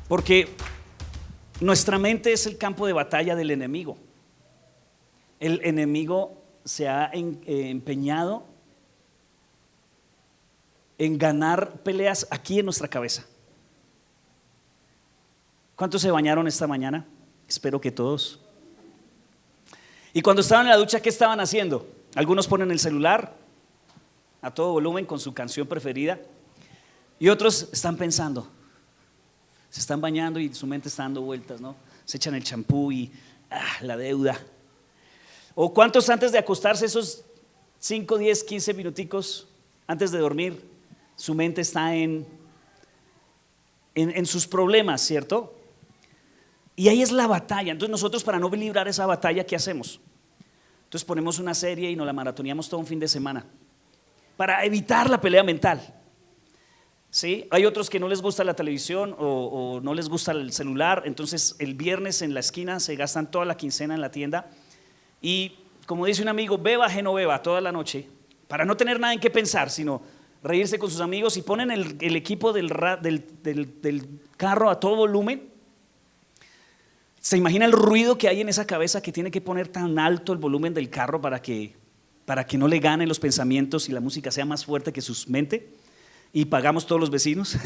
Porque nuestra mente es el campo de batalla del enemigo. El enemigo se ha empeñado en ganar peleas aquí en nuestra cabeza. ¿Cuántos se bañaron esta mañana? Espero que todos. Y cuando estaban en la ducha, ¿qué estaban haciendo? Algunos ponen el celular a todo volumen con su canción preferida y otros están pensando. Se están bañando y su mente está dando vueltas, ¿no? Se echan el champú y la deuda. ¿O cuántos antes de acostarse, esos 5, 10, 15 minuticos antes de dormir, su mente está en sus problemas, ¿cierto? Y ahí es la batalla. Entonces nosotros, para no librar esa batalla, ¿qué hacemos? Entonces ponemos una serie y nos la maratoneamos todo un fin de semana para evitar la pelea mental. ¿Sí? Hay otros que no les gusta la televisión o no les gusta el celular, entonces el viernes en la esquina se gastan toda la quincena en la tienda y, como dice un amigo, beba que no beba toda la noche para no tener nada en qué pensar, sino reírse con sus amigos, y ponen el equipo del carro a todo volumen. ¿Se imagina el ruido que hay en esa cabeza que tiene que poner tan alto el volumen del carro para que no le ganen los pensamientos y la música sea más fuerte que su mente? Y pagamos todos los vecinos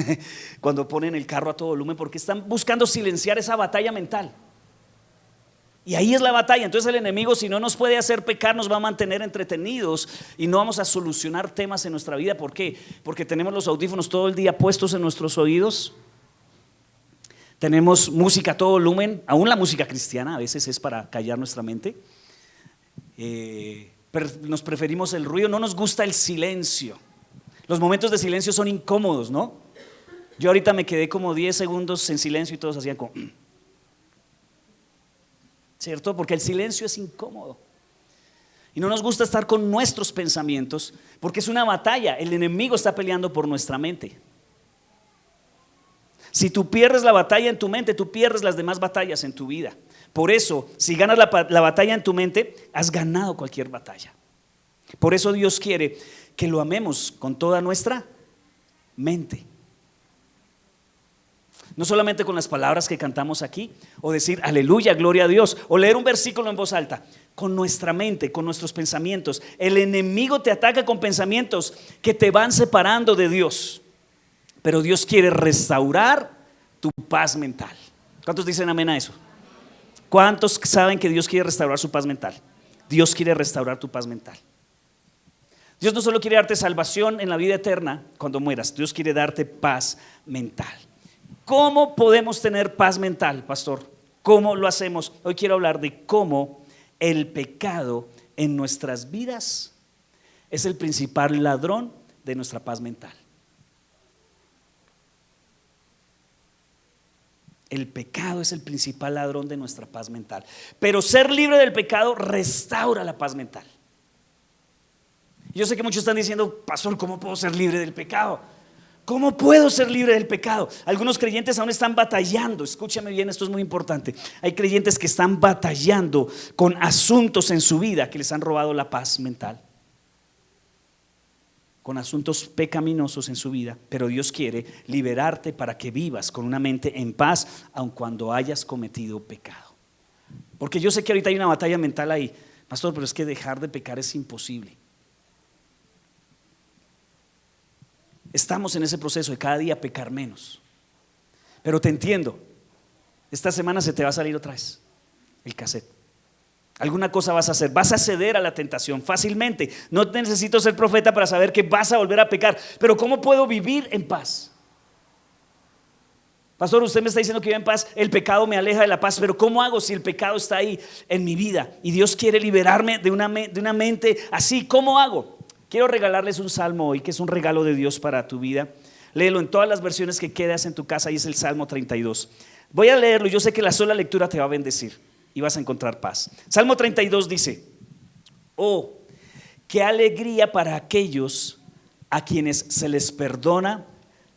cuando ponen el carro a todo volumen, porque están buscando silenciar esa batalla mental. Y ahí es la batalla. Entonces el enemigo, si no nos puede hacer pecar, nos va a mantener entretenidos y no vamos a solucionar temas en nuestra vida. ¿Por qué? Porque tenemos los audífonos todo el día puestos en nuestros oídos. Tenemos música a todo volumen, aún la música cristiana a veces es para callar nuestra mente. Nos preferimos el ruido, no nos gusta el silencio. Los momentos de silencio son incómodos, ¿no? Yo ahorita me quedé como 10 segundos en silencio y todos hacían como ¿cierto? Porque el silencio es incómodo. Y no nos gusta estar con nuestros pensamientos porque es una batalla. El enemigo está peleando por nuestra mente. Si tú pierdes la batalla en tu mente, tú pierdes las demás batallas en tu vida. Por eso, si ganas la batalla en tu mente, has ganado cualquier batalla. Por eso Dios quiere que lo amemos con toda nuestra mente. No solamente con las palabras que cantamos aquí, o decir aleluya, gloria a Dios, o leer un versículo en voz alta. Con nuestra mente, con nuestros pensamientos. El enemigo te ataca con pensamientos que te van separando de Dios. Pero Dios quiere restaurar tu paz mental. ¿Cuántos dicen amén a eso? ¿Cuántos saben que Dios quiere restaurar su paz mental? Dios quiere restaurar tu paz mental. Dios no solo quiere darte salvación en la vida eterna cuando mueras, Dios quiere darte paz mental. ¿Cómo podemos tener paz mental, pastor? ¿Cómo lo hacemos? Hoy quiero hablar de cómo el pecado en nuestras vidas es el principal ladrón de nuestra paz mental. El pecado es el principal ladrón de nuestra paz mental. Pero ser libre del pecado restaura la paz mental. Yo sé que muchos están diciendo, pastor, ¿cómo puedo ser libre del pecado? ¿Cómo puedo ser libre del pecado? Algunos creyentes aún están batallando. Escúchame bien, esto es muy importante. Hay creyentes que están batallando con asuntos en su vida que les han robado la paz mental, con asuntos pecaminosos en su vida. Pero Dios quiere liberarte para que vivas con una mente en paz, aun cuando hayas cometido pecado. Porque yo sé que ahorita hay una batalla mental ahí, pastor, pero es que dejar de pecar es imposible. Estamos en ese proceso de cada día pecar menos. Pero te entiendo, esta semana se te va a salir otra vez el cassette. Alguna cosa vas a hacer, vas a ceder a la tentación fácilmente. No necesito ser profeta para saber que vas a volver a pecar. Pero ¿cómo puedo vivir en paz? Pastor, usted me está diciendo que vivo en paz, el pecado me aleja de la paz. Pero ¿cómo hago si el pecado está ahí en mi vida? Y Dios quiere liberarme de una mente así. ¿Cómo hago? Quiero regalarles un salmo hoy, que es un regalo de Dios para tu vida. Léelo en todas las versiones que quedas en tu casa, y es el Salmo 32. Voy a leerlo, yo sé que la sola lectura te va a bendecir y vas a encontrar paz. Salmo 32 dice: oh, qué alegría para aquellos a quienes se les perdona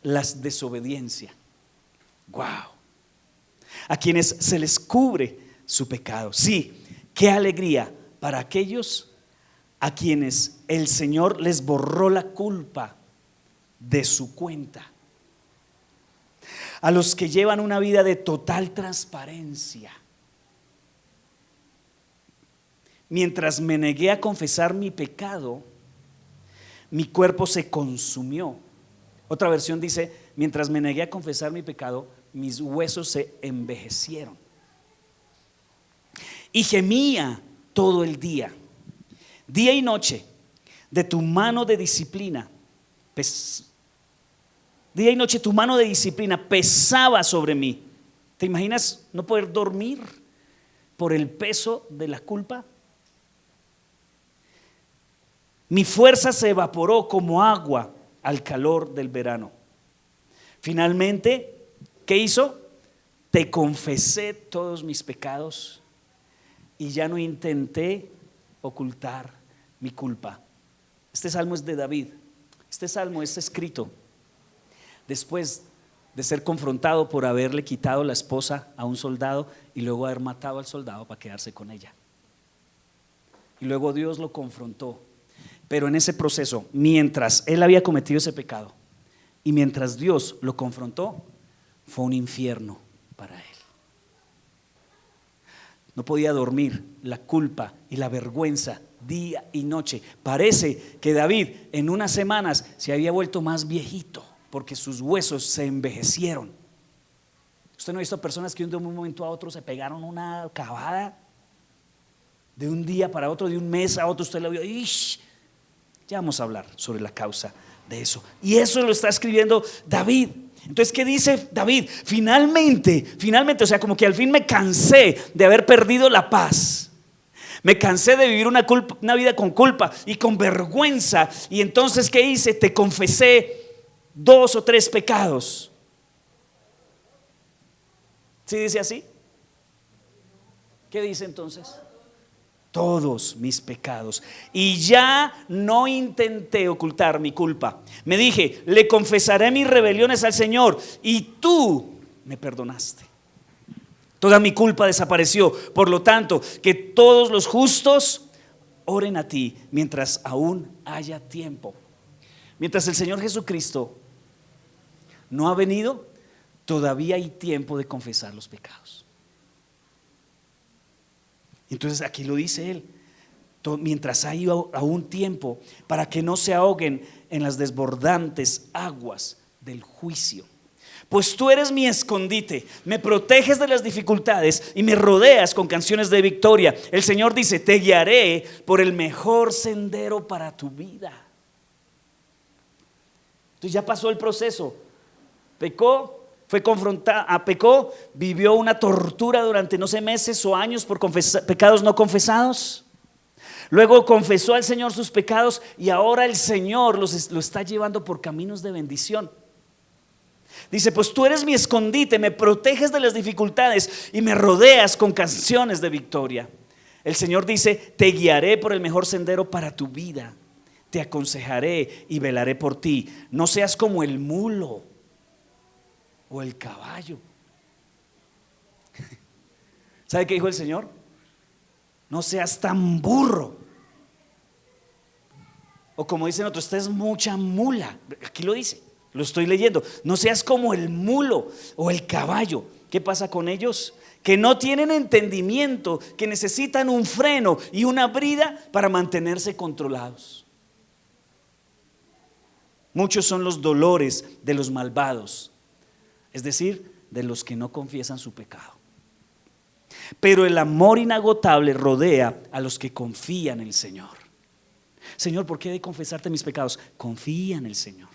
la desobediencia. Wow. A quienes se les cubre su pecado. Sí, qué alegría para aquellos a quienes el Señor les borró la culpa de su cuenta. a los que llevan una vida de total transparencia. Mientras me negué a confesar mi pecado, mi cuerpo se consumió. Otra versión dice, mientras me negué a confesar mi pecado, mis huesos se envejecieron. Y gemía todo el día y noche, de tu mano de disciplina. Día y noche tu mano de disciplina pesaba sobre mí. ¿Te imaginas no poder dormir por el peso de la culpa? Mi fuerza se evaporó como agua al calor del verano. Finalmente, ¿qué hizo? Te confesé todos mis pecados y ya no intenté ocultar mi culpa. Este salmo es de David. Este salmo es escrito después de ser confrontado por haberle quitado la esposa a un soldado y luego haber matado al soldado para quedarse con ella. Y luego Dios lo confrontó. Pero en ese proceso, mientras él había cometido ese pecado y mientras Dios lo confrontó, fue un infierno para él. No podía dormir, la culpa y la vergüenza día y noche. Parece que David en unas semanas se había vuelto más viejito porque sus huesos se envejecieron. ¿Usted no ha visto personas que de un momento a otro se pegaron una cavada? De un día para otro, de un mes a otro, usted lo vio. ¡Ish! Ya vamos a hablar sobre la causa de eso. Y eso lo está escribiendo David. Entonces, ¿qué dice David? Finalmente, o sea, como que al fin me cansé de haber perdido la paz. Me cansé de vivir una vida con culpa y con vergüenza. Y entonces, ¿qué hice? Te confesé 2 o 3 pecados. ¿Sí dice así? ¿Qué dice entonces? Todos mis pecados. Y ya no intenté ocultar mi culpa. Me dije, le confesaré mis rebeliones al Señor y tú me perdonaste. Toda mi culpa desapareció. Por lo tanto, que todos los justos oren a ti mientras aún haya tiempo. Mientras el Señor Jesucristo no ha venido, todavía hay tiempo de confesar los pecados. Entonces aquí lo dice él, mientras hay aún tiempo, para que no se ahoguen en las desbordantes aguas del juicio. Pues tú eres mi escondite, me proteges de las dificultades y me rodeas con canciones de victoria. El Señor dice, te guiaré por el mejor sendero para tu vida. Entonces ya pasó el proceso, pecó. Fue confrontada, pecó, vivió una tortura durante no sé meses o años por pecados no confesados. Luego confesó al Señor sus pecados y ahora el Señor lo está llevando por caminos de bendición. Dice, pues tú eres mi escondite, me proteges de las dificultades y me rodeas con canciones de victoria. El Señor dice, te guiaré por el mejor sendero para tu vida, te aconsejaré y velaré por ti. No seas como el mulo o el caballo. ¿Sabe qué dijo el Señor? No seas tan burro. O como dicen otros, usted es mucha mula. Aquí lo dice, lo estoy leyendo. No seas como el mulo o el caballo. ¿Qué pasa con ellos? Que no tienen entendimiento, que necesitan un freno y una brida para mantenerse controlados. Muchos son los dolores de los malvados, es decir, de los que no confiesan su pecado. Pero el amor inagotable rodea a los que confían en el Señor. Señor, ¿por qué he de confesarte mis pecados? Confía en el Señor.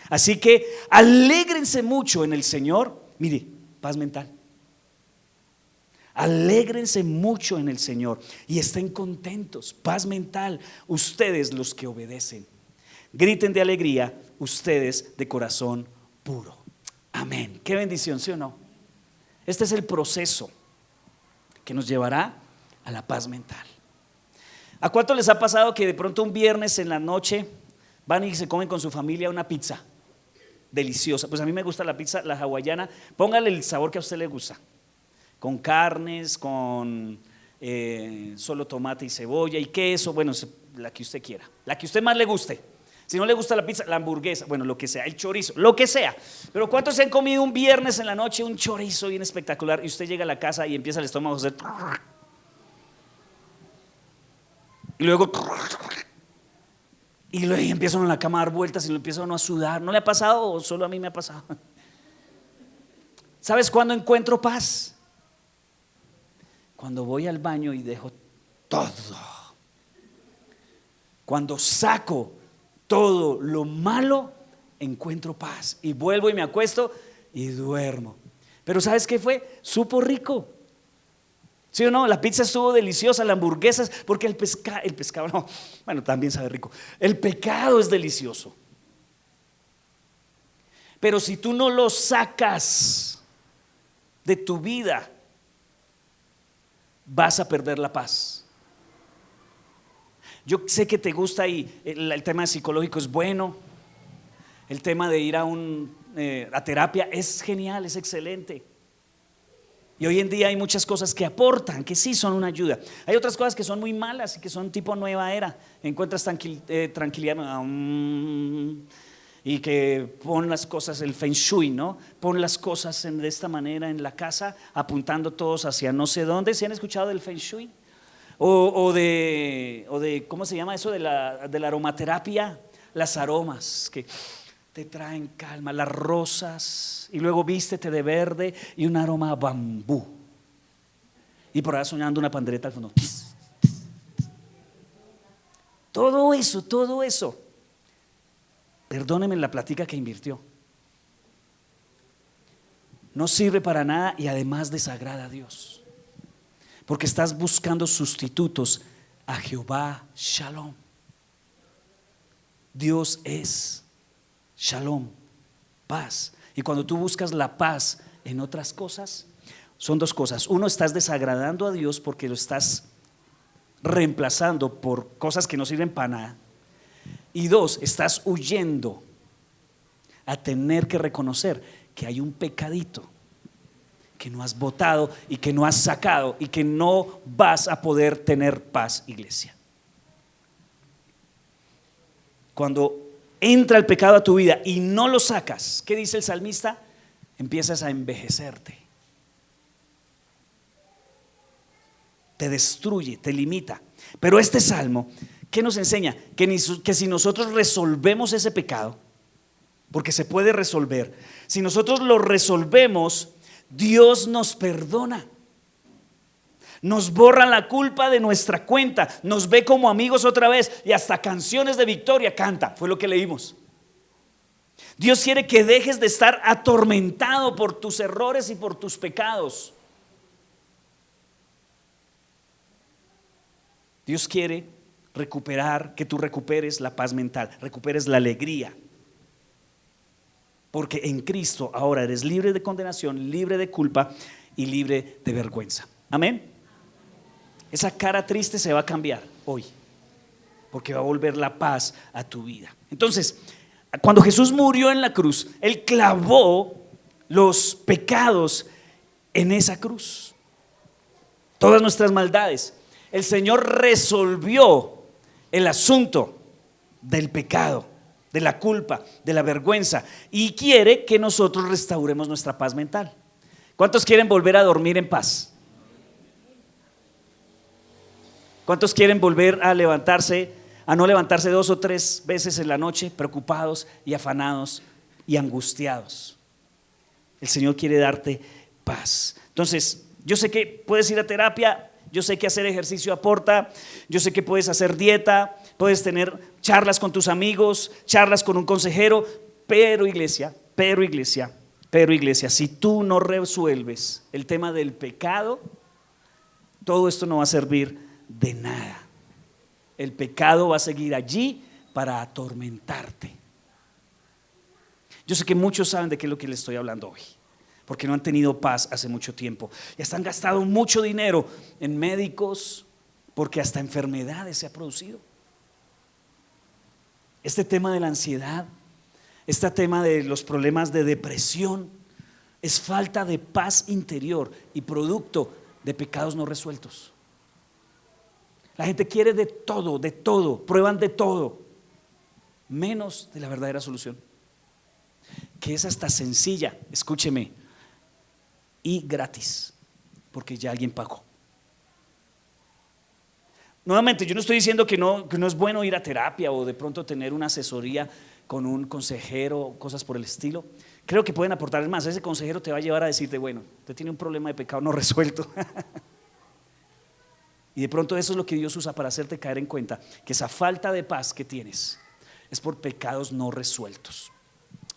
Así que alégrense mucho en el Señor. Mire, paz mental. Alégrense mucho en el Señor y estén contentos, paz mental, ustedes los que obedecen. Griten de alegría, ustedes de corazón puro. Amén. Qué bendición, ¿sí o no? Este es el proceso que nos llevará a la paz mental. ¿A cuánto les ha pasado que de pronto un viernes en la noche van y se comen con su familia una pizza deliciosa? Pues a mí me gusta la pizza, la hawaiana. Póngale el sabor que a usted le gusta, con carnes, con solo tomate y cebolla y queso, bueno, la que usted quiera, la que a usted más le guste. Si no le gusta la pizza, la hamburguesa, bueno, lo que sea, el chorizo, lo que sea. Pero ¿cuántos se han comido un viernes en la noche un chorizo bien espectacular y usted llega a la casa y empieza el estómago a hacer y luego empieza uno en la cama a dar vueltas y lo empieza uno a sudar? ¿No le ha pasado o solo a mí me ha pasado? ¿Sabes cuándo encuentro paz? Cuando voy al baño y dejo todo. Cuando saco todo lo malo, encuentro paz y vuelvo y me acuesto y duermo. Pero ¿sabes qué fue? Supo rico. ¿Sí o no? La pizza estuvo deliciosa, la hamburguesa, porque el pescado no, bueno, también sabe rico. El pecado es delicioso. Pero si tú no lo sacas de tu vida, vas a perder la paz. Yo sé que te gusta y el tema psicológico es bueno. El tema de ir a terapia es genial, es excelente. Y hoy en día hay muchas cosas que aportan, que sí son una ayuda. Hay otras cosas que son muy malas y que son tipo nueva era. Encuentras tranquilidad y que pon las cosas, el feng shui, ¿no? Pon las cosas de esta manera en la casa, apuntando todos hacia no sé dónde. ¿Se han escuchado del feng shui? O de ¿cómo se llama eso? De la aromaterapia, las aromas que te traen calma, las rosas, y luego vístete de verde y un aroma a bambú. Y por ahí soñando una pandereta al fondo. Todo eso, perdóneme la platica que invirtió. No sirve para nada y además desagrada a Dios. Porque estás buscando sustitutos a Jehová Shalom. Dios es Shalom, paz. Y cuando tú buscas la paz en otras cosas, son dos cosas. Uno, estás desagradando a Dios porque lo estás reemplazando por cosas que no sirven para nada. Y dos, estás huyendo a tener que reconocer que hay un pecadito que no has botado y que no has sacado y que no vas a poder tener paz, iglesia. Cuando entra el pecado a tu vida y no lo sacas, ¿qué dice el salmista? Empiezas a envejecerte. Te destruye, te limita. Pero este salmo, ¿qué nos enseña? Que si nosotros resolvemos ese pecado, porque se puede resolver, si nosotros lo resolvemos, Dios nos perdona. Nos borra la culpa de nuestra cuenta, nos ve como amigos otra vez y hasta canciones de victoria canta, fue lo que leímos. Dios quiere que dejes de estar atormentado por tus errores y por tus pecados. Dios quiere que tú recuperes la paz mental, recuperes la alegría. Porque en Cristo ahora eres libre de condenación, libre de culpa y libre de vergüenza. Amén. Esa cara triste se va a cambiar hoy, porque va a volver la paz a tu vida. Entonces, cuando Jesús murió en la cruz, Él clavó los pecados en esa cruz, todas nuestras maldades. El Señor resolvió el asunto del pecado, de la culpa, de la vergüenza, y quiere que nosotros restauremos nuestra paz mental. ¿Cuántos quieren volver a dormir en paz? ¿Cuántos quieren volver a no levantarse 2 o 3 veces en la noche preocupados y afanados y angustiados? El Señor quiere darte paz. Entonces, yo sé que puedes ir a terapia, yo sé que hacer ejercicio aporta, yo sé que puedes hacer dieta, puedes tener charlas con tus amigos, charlas con un consejero, pero iglesia, si tú no resuelves el tema del pecado, todo esto no va a servir de nada. El pecado va a seguir allí para atormentarte. Yo sé que muchos saben de qué es lo que les estoy hablando hoy, porque no han tenido paz hace mucho tiempo y hasta han gastado mucho dinero en médicos, porque hasta enfermedades se ha producido. Este tema de la ansiedad, este tema de los problemas de depresión, es falta de paz interior y producto de pecados no resueltos. La gente quiere de todo, prueban de todo, menos de la verdadera solución, que es hasta sencilla, escúcheme, y gratis, porque ya alguien pagó. Nuevamente, yo no estoy diciendo que no es bueno ir a terapia o de pronto tener una asesoría con un consejero, cosas por el estilo. Creo que pueden aportar más. Ese consejero te va a llevar a decirte, bueno, usted tiene un problema de pecado no resuelto. Y de pronto eso es lo que Dios usa para hacerte caer en cuenta que esa falta de paz que tienes es por pecados no resueltos.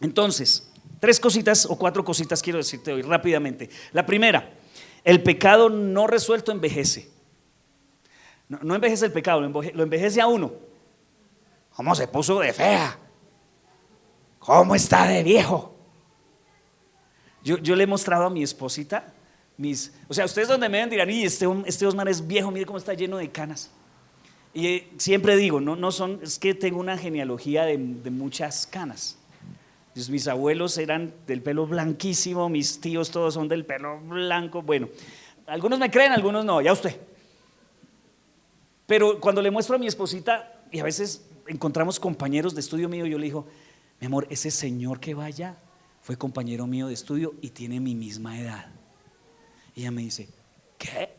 Entonces, 3 cositas o 4 cositas quiero decirte hoy rápidamente. La primera, el pecado no resuelto envejece. No envejece el pecado, lo envejece a uno. ¿Cómo se puso de fea? ¿Cómo está de viejo? Yo le he mostrado a mi esposita o sea, ustedes donde me ven dirán, y este Osmar es viejo, mire cómo está lleno de canas. Y siempre digo, es que tengo una genealogía de muchas canas. Entonces, mis abuelos eran del pelo blanquísimo, mis tíos todos son del pelo blanco. Bueno, algunos me creen, algunos no, ya usted. Pero cuando le muestro a mi esposita, y a veces encontramos compañeros de estudio mío, yo le digo, mi amor, ese señor que vaya fue compañero mío de estudio y tiene mi misma edad. Y ella me dice, ¿qué?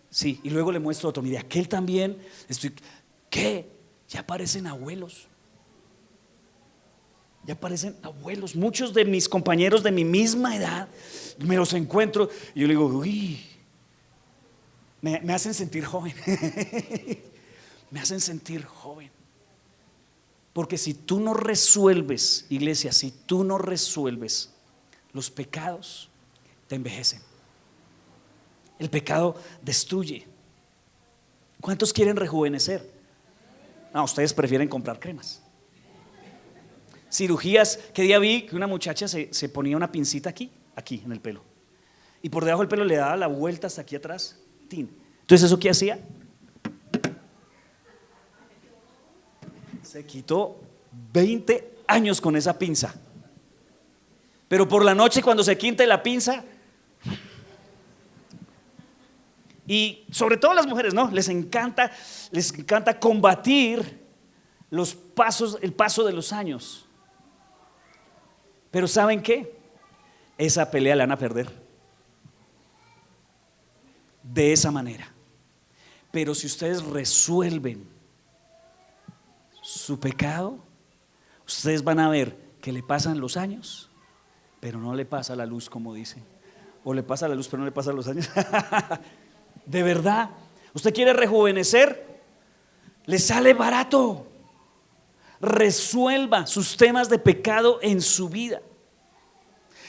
Sí, y luego le muestro otro, mire, aquel también, ¿qué? Ya parecen abuelos. Ya parecen abuelos. Muchos de mis compañeros de mi misma edad me los encuentro y yo le digo, uy, me hacen sentir joven. Me hacen sentir joven. Porque si tú no resuelves, iglesia, si tú no resuelves los pecados, te envejecen. El pecado destruye. ¿Cuántos quieren rejuvenecer? No, ustedes prefieren comprar cremas. Cirugías, que día vi que una muchacha se ponía una pincita aquí en el pelo, y por debajo del pelo le daba la vuelta hasta aquí atrás. Entonces, ¿eso qué hacía? Se quitó 20 años con esa pinza. Pero por la noche, cuando se quinte la pinza, y sobre todo las mujeres, ¿no? Les encanta combatir el paso de los años. Pero ¿saben qué? Esa pelea la van a perder de esa manera. Pero si ustedes resuelven su pecado, ustedes van a ver que le pasan los años, pero no le pasa la luz, como dice. O le pasa la luz, pero no le pasan los años. De verdad, usted quiere rejuvenecer, le sale barato. Resuelva sus temas de pecado en su vida.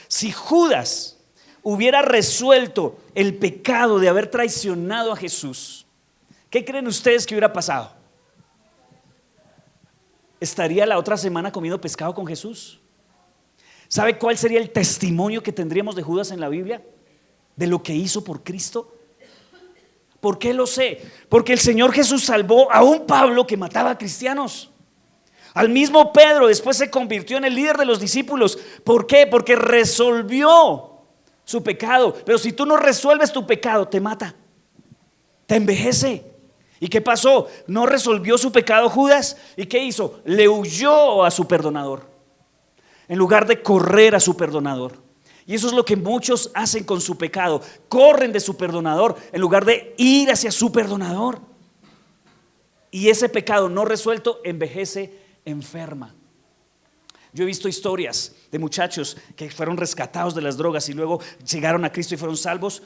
Si Judas hubiera resuelto el pecado de haber traicionado a Jesús, ¿qué creen ustedes que hubiera pasado? ¿Estaría la otra semana comiendo pescado con Jesús? ¿Sabe cuál sería el testimonio que tendríamos de Judas en la Biblia? De lo que hizo por Cristo. ¿Por qué lo sé? Porque el Señor Jesús salvó a un Pablo que mataba a cristianos. Al mismo Pedro después se convirtió en el líder de los discípulos. ¿Por qué? Porque resolvió su pecado. Pero si tú no resuelves tu pecado, te mata, te envejece. ¿Y qué pasó? No resolvió su pecado Judas. ¿Y qué hizo? Le huyó a su perdonador en lugar de correr a su perdonador. Y eso es lo que muchos hacen con su pecado. Corren de su perdonador en lugar de ir hacia su perdonador. Y ese pecado no resuelto envejece, enferma. Yo he visto historias de muchachos que fueron rescatados de las drogas y luego llegaron a Cristo y fueron salvos.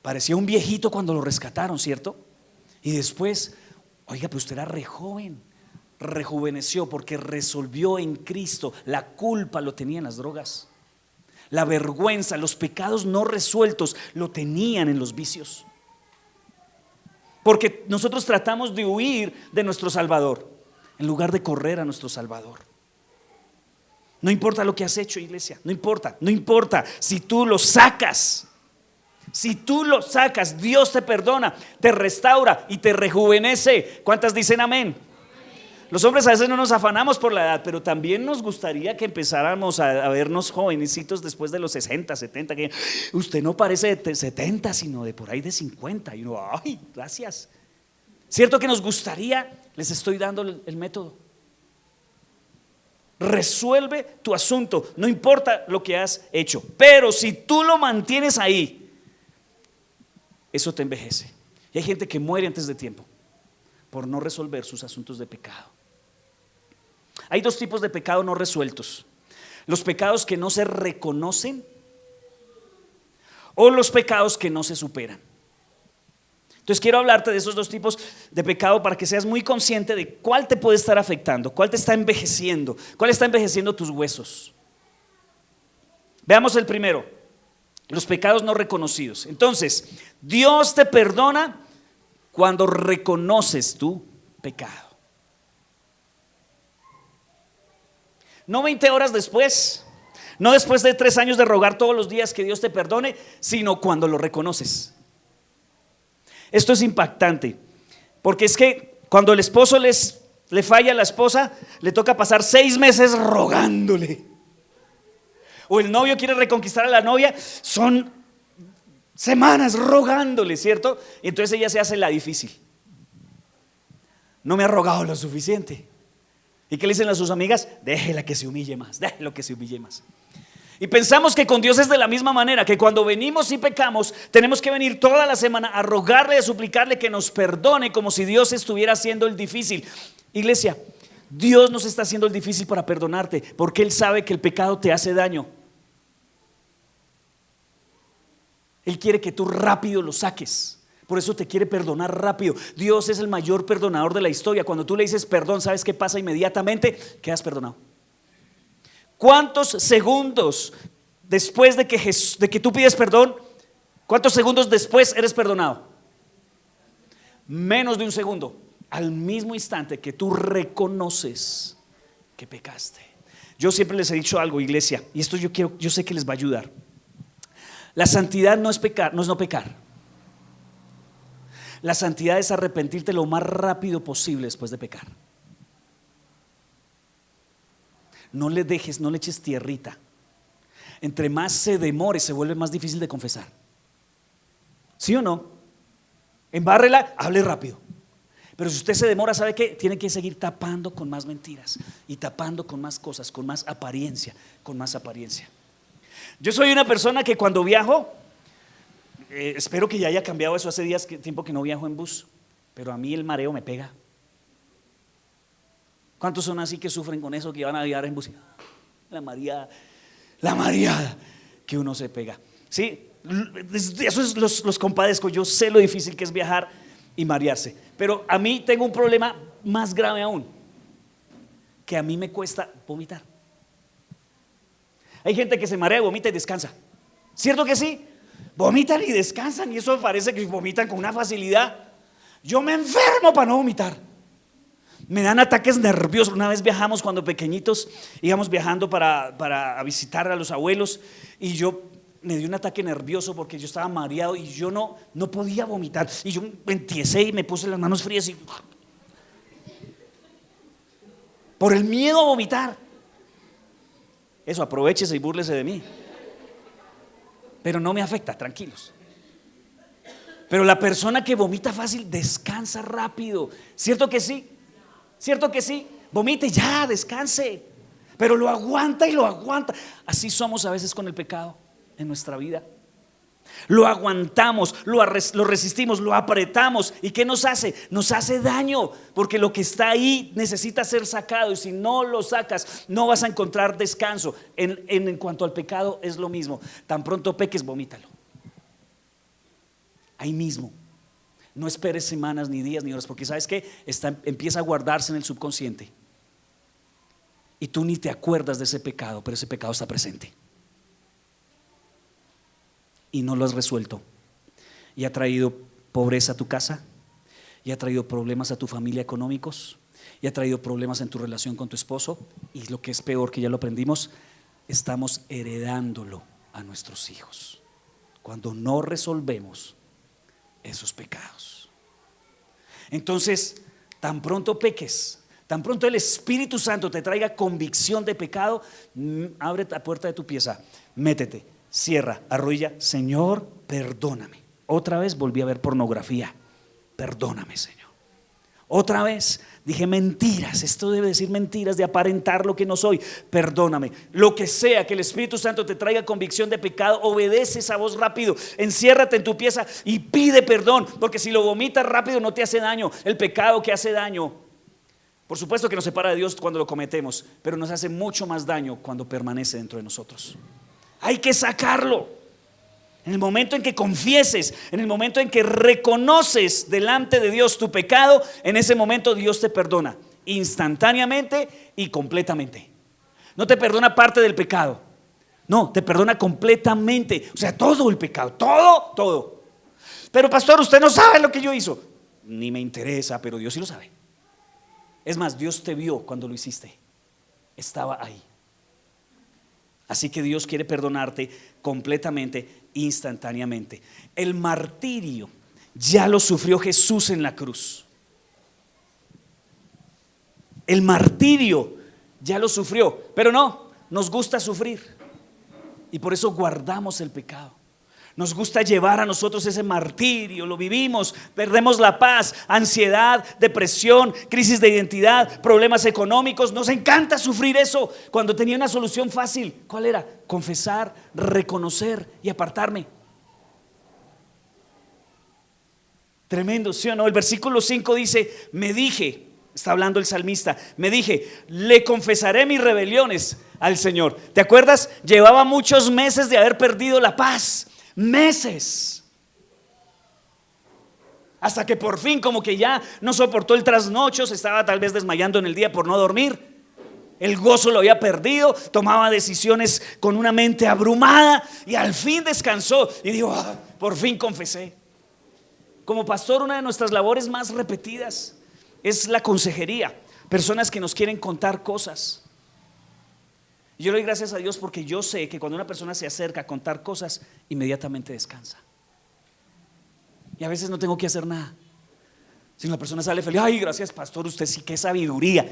Parecía un viejito cuando lo rescataron, ¿cierto? Y después, oiga, pero usted era re joven. Rejuveneció porque resolvió en Cristo. La culpa lo tenía en las drogas, la vergüenza, los pecados no resueltos lo tenían en los vicios. Porque nosotros tratamos de huir de nuestro Salvador en lugar de correr a nuestro Salvador. No importa lo que has hecho, iglesia, no importa. Si tú lo sacas, Dios te perdona, te restaura y te rejuvenece. ¿Cuántas dicen amén? Los hombres a veces no nos afanamos por la edad, pero también nos gustaría que empezáramos a vernos jovencitos después de los 60, 70, que usted no parece de 70, sino de por ahí de 50. Y uno, ay, gracias. ¿Cierto que nos gustaría? Les estoy dando el método. resuelve tu asunto, no importa lo que has hecho. Pero si tú lo mantienes ahí, eso te envejece. Y hay gente que muere antes de tiempo por no resolver sus asuntos de pecado. Hay dos tipos de pecado no resueltos: los pecados que no se reconocen o los pecados que no se superan. Entonces quiero hablarte de esos dos tipos de pecado para que seas muy consciente de cuál te puede estar afectando, cuál te está envejeciendo, cuál está envejeciendo tus huesos. Veamos el primero, los pecados no reconocidos. Entonces, Dios te perdona cuando reconoces tu pecado. No 20 horas después, no después de 3 años de rogar todos los días que Dios te perdone, sino cuando lo reconoces. Esto es impactante, porque es que cuando el esposo le falla a la esposa, le toca pasar 6 meses rogándole. O el novio quiere reconquistar a la novia, son semanas rogándole, ¿cierto? Y entonces ella se hace la difícil. No me ha rogado lo suficiente. ¿Y qué le dicen a sus amigas? Déjela que se humille más, déjelo que se humille más. Y pensamos que con Dios es de la misma manera, que cuando venimos y pecamos, tenemos que venir toda la semana a rogarle, a suplicarle que nos perdone, como si Dios estuviera haciendo el difícil. Iglesia, Dios nos está haciendo el difícil para perdonarte, porque Él sabe que el pecado te hace daño. Él quiere que tú rápido lo saques. Por eso te quiere perdonar rápido. Dios es el mayor perdonador de la historia. Cuando tú le dices perdón, ¿sabes qué pasa inmediatamente? Quedas perdonado. ¿Cuántos segundos después de que tú pides perdón, cuántos segundos después eres perdonado? Menos de un segundo. Al mismo instante que tú reconoces que pecaste. Yo siempre les he dicho algo, iglesia, y esto yo sé que les va a ayudar. La santidad no es pecar, no es no pecar. La santidad es arrepentirte lo más rápido posible después de pecar. No le dejes, no le eches tierrita. Entre más se demore, se vuelve más difícil de confesar. ¿Sí o no? Embárrela, hable rápido. Pero si usted se demora, ¿sabe qué? Tiene que seguir tapando con más mentiras y tapando con más cosas, con más apariencia, con más apariencia. Yo soy una persona que cuando viajo, espero que ya haya cambiado eso, hace tiempo que no viajo en bus, pero a mí el mareo me pega. ¿Cuántos son así que sufren con eso, que van a viajar en bus? La mareada que uno se pega. Sí, eso es, los compadezco. Yo sé lo difícil que es viajar y marearse, pero a mí tengo un problema más grave aún, que a mí me cuesta vomitar. Hay gente que se marea, vomita y descansa. ¿Cierto que sí? Vomitan y descansan, y eso parece que vomitan con una facilidad. Yo me enfermo para no vomitar. Me dan ataques nerviosos. Una vez viajamos cuando pequeñitos, íbamos viajando para visitar a los abuelos, y yo me dio un ataque nervioso porque yo estaba mareado y yo no podía vomitar. Y yo me entiesé y me puse las manos frías y, por el miedo a vomitar. Eso, aprovéchese y búrlese de mí. Pero no me afecta, tranquilos. Pero la persona que vomita fácil descansa rápido. ¿Cierto que sí? ¿Cierto que sí? Vomite ya, descanse. Pero lo aguanta y lo aguanta. Así somos a veces con el pecado en nuestra vida. Lo aguantamos, lo resistimos, lo apretamos. ¿Y qué nos hace? Nos hace daño, porque lo que está ahí necesita ser sacado, y si no lo sacas no vas a encontrar descanso. En cuanto al pecado es lo mismo. Tan pronto peques, vomítalo ahí mismo. No esperes semanas, ni días, ni horas, porque ¿sabes qué? Empieza a guardarse en el subconsciente y tú ni te acuerdas de ese pecado, pero ese pecado está presente y no lo has resuelto, y ha traído pobreza a tu casa, y ha traído problemas a tu familia económicos, y ha traído problemas en tu relación con tu esposo, y lo que es peor, que ya lo aprendimos, estamos heredándolo a nuestros hijos cuando no resolvemos esos pecados. Entonces, tan pronto peques, tan pronto el Espíritu Santo te traiga convicción de pecado, abre la puerta de tu pieza, métete, cierra, arrodilla, Señor, perdóname. Otra vez volví a ver pornografía, perdóname, Señor. Otra vez dije mentiras. Esto debe decir mentiras, de aparentar lo que no soy. Perdóname. Lo que sea que el Espíritu Santo te traiga convicción de pecado, obedece esa voz rápido. Enciérrate en tu pieza y pide perdón, porque si lo vomitas rápido no te hace daño. El pecado que hace daño, por supuesto que nos separa de Dios cuando lo cometemos, pero nos hace mucho más daño cuando permanece dentro de nosotros. Hay que sacarlo. En el momento en que confieses, en el momento en que reconoces delante de Dios tu pecado, en ese momento Dios te perdona instantáneamente y completamente. No te perdona parte del pecado, no, te perdona completamente. O sea, todo el pecado, todo. Pero pastor, usted no sabe lo que yo hice. Ni me interesa, pero Dios sí lo sabe. Es más, Dios te vio cuando lo hiciste, estaba ahí. Así que Dios quiere perdonarte completamente, instantáneamente. El martirio ya lo sufrió Jesús en la cruz. El martirio ya lo sufrió, pero no, nos gusta sufrir y por eso guardamos el pecado. Nos gusta llevar a nosotros ese martirio, lo vivimos, perdemos la paz, ansiedad, depresión, crisis de identidad, problemas económicos. Nos encanta sufrir eso cuando tenía una solución fácil. ¿Cuál era? Confesar, reconocer y apartarme. Tremendo, ¿sí o no? El versículo 5 dice, me dije, está hablando el salmista, me dije, le confesaré mis rebeliones al Señor. ¿Te acuerdas? Llevaba muchos meses de haber perdido la paz. Meses, hasta que por fin como que ya no soportó el trasnocho, se estaba tal vez desmayando en el día por no dormir, el gozo lo había perdido, tomaba decisiones con una mente abrumada y al fin descansó y dijo, por fin confesé. Como pastor, una de nuestras labores más repetidas es la consejería, personas que nos quieren contar cosas. Yo le doy gracias a Dios porque yo sé que cuando una persona se acerca a contar cosas, inmediatamente descansa. Y a veces no tengo que hacer nada. Si la persona sale feliz, ay, gracias pastor, usted sí, qué sabiduría.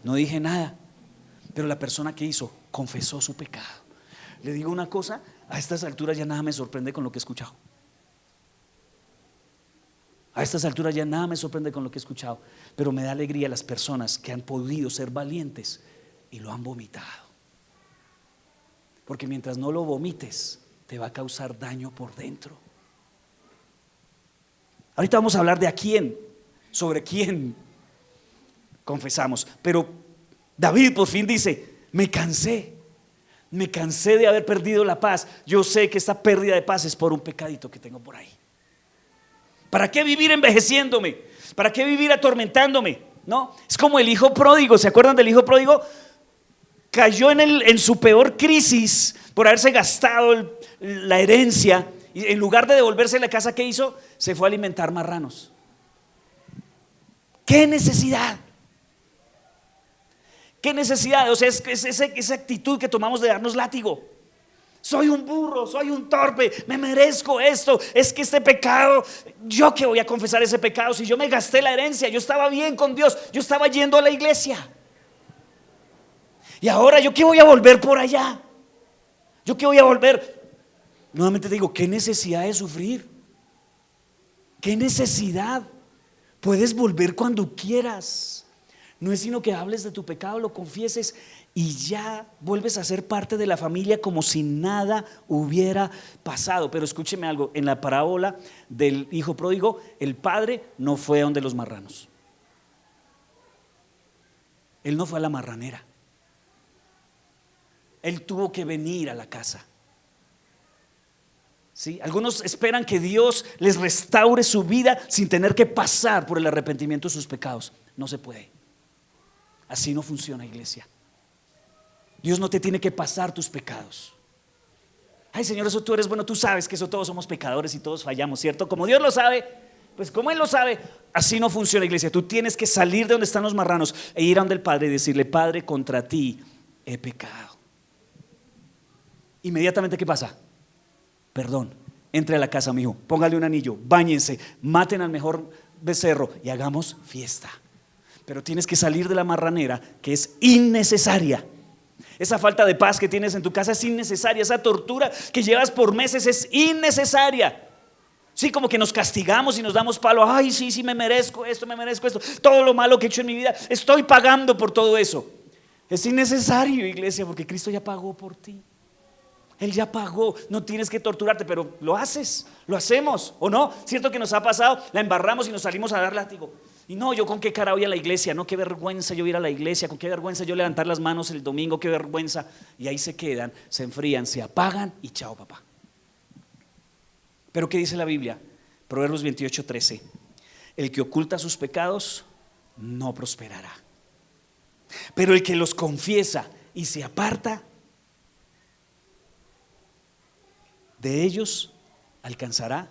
No dije nada, pero la persona que hizo, confesó su pecado. Le digo una cosa, a estas alturas ya nada me sorprende con lo que he escuchado. A estas alturas ya nada me sorprende con lo que he escuchado, pero me da alegría las personas que han podido ser valientes y lo han vomitado. Porque mientras no lo vomites, te va a causar daño por dentro. Ahorita vamos a hablar de a quién, sobre quién confesamos. Pero David por fin dice, me cansé de haber perdido la paz. Yo sé que esta pérdida de paz es por un pecadito que tengo por ahí. ¿Para qué vivir envejeciéndome? ¿Para qué vivir atormentándome? ¿No? Es como el hijo pródigo. ¿Se acuerdan del hijo pródigo? Cayó en su peor crisis por haberse gastado la herencia y en lugar de devolverse la casa, ¿qué hizo? Se fue a alimentar marranos. ¿Qué necesidad? ¿Qué necesidad? O sea, es esa actitud que tomamos de darnos látigo. Soy un burro, soy un torpe, me merezco esto. Es que este pecado, ¿yo qué voy a confesar ese pecado? Si yo me gasté la herencia, yo estaba bien con Dios, yo estaba yendo a la iglesia. Y ahora yo qué voy a volver por allá. Yo qué voy a volver. Nuevamente te digo, ¿qué necesidad de sufrir? ¿Qué necesidad? Puedes volver cuando quieras. No es sino que hables de tu pecado, lo confieses y ya vuelves a ser parte de la familia como si nada hubiera pasado. Pero escúcheme algo, en la parábola del hijo pródigo, el padre no fue a donde los marranos. Él no fue a la marranera. Él tuvo que venir a la casa. ¿Sí? Algunos esperan que Dios les restaure su vida sin tener que pasar por el arrepentimiento de sus pecados. No se puede. Así no funciona, iglesia. Dios no te tiene que pasar tus pecados. Ay, Señor, eso tú eres bueno, tú sabes que eso todos somos pecadores y todos fallamos, ¿cierto? Como Dios lo sabe, pues como Él lo sabe, así no funciona, iglesia. Tú tienes que salir de donde están los marranos e ir a donde el Padre y decirle, Padre, contra ti he pecado. Inmediatamente, ¿qué pasa? Perdón, entre a la casa, mi hijo, póngale un anillo, báñense, maten al mejor becerro y hagamos fiesta. Pero tienes que salir de la marranera, que es innecesaria. Esa falta de paz que tienes en tu casa es innecesaria. Esa tortura que llevas por meses es innecesaria. Sí, como que nos castigamos y nos damos palo. Ay, sí, sí, me merezco esto, todo lo malo que he hecho en mi vida, estoy pagando por todo eso. Es innecesario, iglesia, porque Cristo ya pagó por ti. Él ya pagó, no tienes que torturarte, pero lo haces, lo hacemos, ¿o no? ¿Cierto que nos ha pasado? La embarramos y nos salimos a dar látigo. Y no, yo con qué cara voy a la iglesia, no, qué vergüenza yo ir a la iglesia, con qué vergüenza yo levantar las manos el domingo, qué vergüenza. Y ahí se quedan, se enfrían, se apagan y chao, papá. Pero ¿qué dice la Biblia? Proverbios 28:13. El que oculta sus pecados no prosperará, pero el que los confiesa y se aparta de ellos alcanzará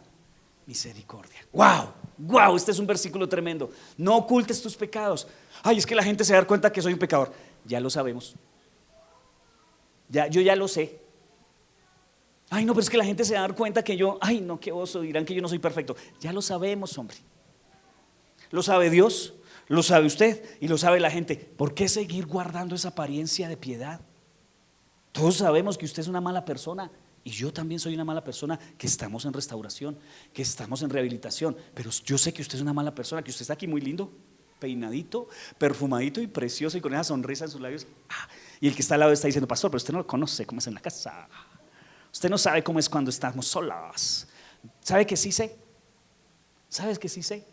misericordia. ¡Wow! ¡Wow! Este es un versículo tremendo. No ocultes tus pecados. Ay, es que la gente se da cuenta que soy un pecador. Ya lo sabemos. Yo ya lo sé. Ay, no, pero es que la gente se va a dar cuenta que yo, ay, no, qué oso, dirán que yo no soy perfecto. Ya lo sabemos, hombre. Lo sabe Dios, lo sabe usted y lo sabe la gente. ¿Por qué seguir guardando esa apariencia de piedad? Todos sabemos que usted es una mala persona. Y yo también soy una mala persona, que estamos en restauración, que estamos en rehabilitación. Pero yo sé que usted es una mala persona, que usted está aquí muy lindo, peinadito, perfumadito y precioso y con esa sonrisa en sus labios. Y el que está al lado está diciendo: pastor, pero usted no lo conoce, cómo es en la casa. Usted no sabe cómo es cuando estamos solas. ¿Sabe que sí sé? ¿Sabes que sí sé?